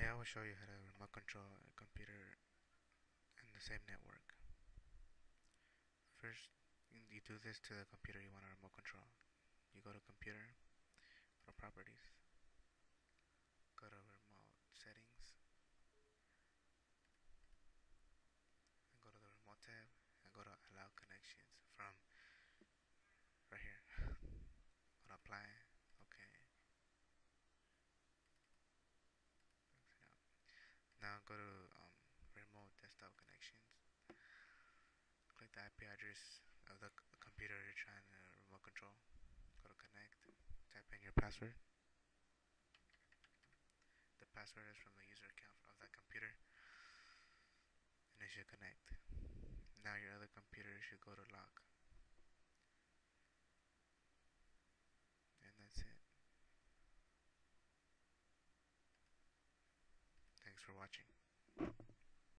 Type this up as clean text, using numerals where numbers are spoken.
Today I will show you how to remote control a computer in the same network. First, you do this to the computer you want to remote control. You go to computer, go to properties, go to remote settings, and go to the remote tab, and go to allow connections from right here. Go to apply, okay. Now go to remote desktop connections. Click the IP address of the computer you're trying to remote control. Go to connect, type in your password. The password is from the user account of that computer, and it should connect. Now your other computer should go to lock, and that's it. Thanks for watching.